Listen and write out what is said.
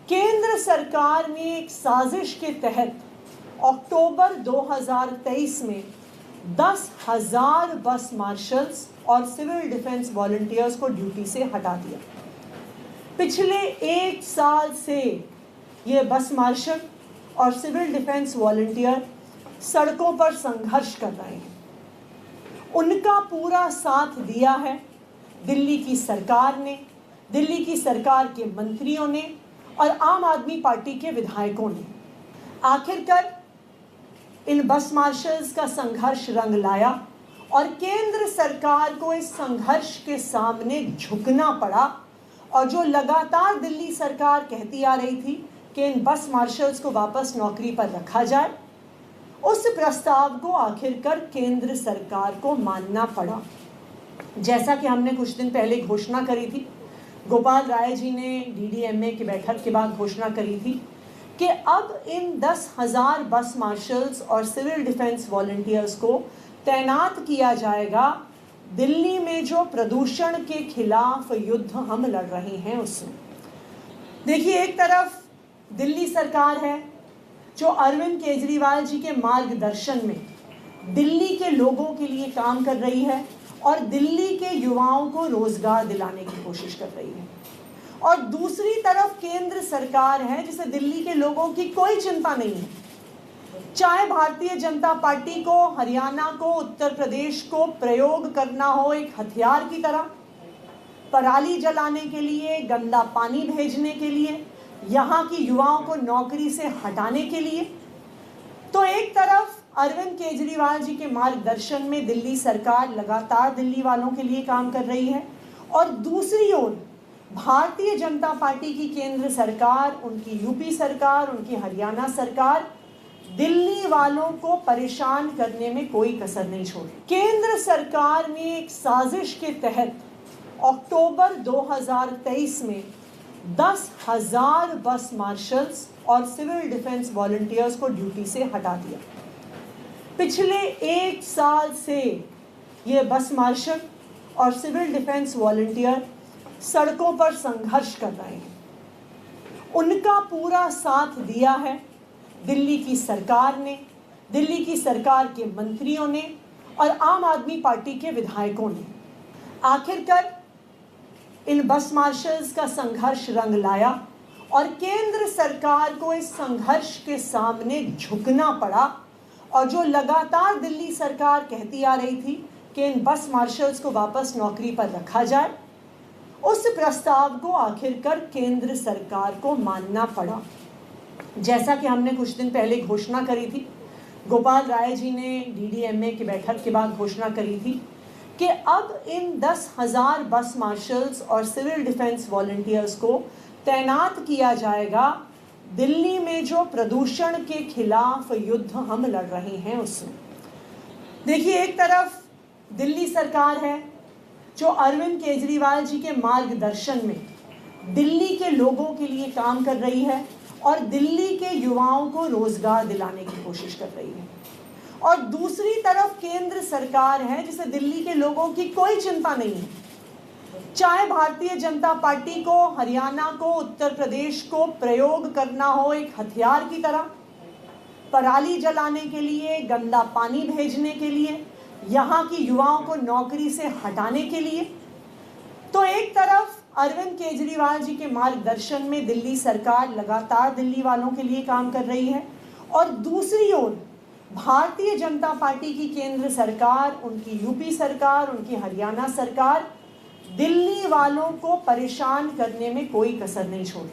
केंद्र सरकार ने एक साजिश के तहत अक्टूबर 2023 में 10,000 बस मार्शल्स और सिविल डिफेंस वॉलंटियर्स को ड्यूटी से हटा दिया। पिछले 1 साल से ये बस मार्शल और सिविल डिफेंस वॉलंटियर सड़कों पर संघर्ष कर रहे हैं। उनका पूरा साथ दिया है दिल्ली की सरकार ने, दिल्ली की सरकार के मंत्रियों ने और आम आदमी पार्टी के विधायकों ने। आखिरकार इन बस मार्शल्स का संघर्ष रंग लाया और केंद्र सरकार को इस संघर्ष के सामने झुकना पड़ा। और जो लगातार दिल्ली सरकार कहती आ रही थी कि इन बस मार्शल्स को वापस नौकरी पर रखा जाए, उस प्रस्ताव को आखिरकार केंद्र सरकार को मानना पड़ा। जैसा कि हमने कुछ दिन पहले घोषणा करी थी, गोपाल राय जी ने डीडीएमए की बैठक के बाद घोषणा करी थी कि अब इन 10,000 बस मार्शल्स और सिविल डिफेंस वॉलंटियर्स को तैनात किया जाएगा दिल्ली में जो प्रदूषण के खिलाफ युद्ध हम लड़ रहे हैं उसमें। देखिए, एक तरफ दिल्ली सरकार है जो अरविंद केजरीवाल जी के मार्गदर्शन में दिल्ली के लोगों के लिए काम कर रही है और दिल्ली के युवाओं को रोजगार दिलाने की कोशिश कर रही है, और दूसरी तरफ केंद्र सरकार है जिसे दिल्ली के लोगों की कोई चिंता नहीं है। चाहे भारतीय जनता पार्टी को हरियाणा को, उत्तर प्रदेश को प्रयोग करना हो एक हथियार की तरह, पराली जलाने के लिए, गंदा पानी भेजने के लिए, यहाँ की युवाओं को नौकरी से हटाने के लिए। तो एक तरफ अरविंद केजरीवाल जी के मार्गदर्शन में दिल्ली सरकार लगातार दिल्ली वालों के लिए काम कर रही है, और दूसरी ओर भारतीय जनता पार्टी की केंद्र सरकार, उनकी यूपी सरकार, उनकी हरियाणा सरकार दिल्ली वालों को परेशान करने में कोई कसर नहीं छोड़ी। केंद्र सरकार ने एक साजिश के तहत अक्टूबर 2023 में 10,000 बस मार्शल्स और सिविल डिफेंस वॉलंटियर्स को ड्यूटी से हटा दिया। पिछले 1 साल से ये बस मार्शल और सिविल डिफेंस वॉलंटियर सड़कों पर संघर्ष कर रहे हैं। उनका पूरा साथ दिया है दिल्ली की सरकार ने, दिल्ली की सरकार के मंत्रियों ने और आम आदमी पार्टी के विधायकों ने। आखिरकार इन बस मार्शल्स का संघर्ष रंग लाया और केंद्र सरकार को इस संघर्ष के सामने झुकना पड़ा। और जो लगातार दिल्ली सरकार कहती आ रही थी कि इन बस मार्शल्स को वापस नौकरी पर रखा जाए, उस प्रस्ताव को आखिरकार केंद्र सरकार को मानना पड़ा। जैसा कि हमने कुछ दिन पहले घोषणा करी थी, गोपाल राय जी ने डीडीएमए की बैठक के बाद घोषणा करी थी कि अब इन 10,000 बस मार्शल्स और सिविल डिफेंस वॉलंटियर्स को तैनात किया जाएगा दिल्ली में जो प्रदूषण के खिलाफ युद्ध हम लड़ रहे हैं उसमें। देखिए, एक तरफ दिल्ली सरकार है जो अरविंद केजरीवाल जी के मार्गदर्शन में दिल्ली के लोगों के लिए काम कर रही है और दिल्ली के युवाओं को रोजगार दिलाने की कोशिश कर रही है, और दूसरी तरफ केंद्र सरकार है जिसे दिल्ली के लोगों की कोई चिंता नहीं है। चाहे भारतीय जनता पार्टी को हरियाणा को, उत्तर प्रदेश को प्रयोग करना हो एक हथियार की तरह, पराली जलाने के लिए, गंदा पानी भेजने के लिए, यहाँ की युवाओं को नौकरी से हटाने के लिए। तो एक तरफ अरविंद केजरीवाल जी के मार्गदर्शन में दिल्ली सरकार लगातार दिल्ली वालों के लिए काम कर रही है, और दूसरी ओर भारतीय जनता पार्टी की केंद्र सरकार, उनकी यूपी सरकार, उनकी हरियाणा सरकार दिल्ली वालों को परेशान करने में कोई कसर नहीं छोड़ी।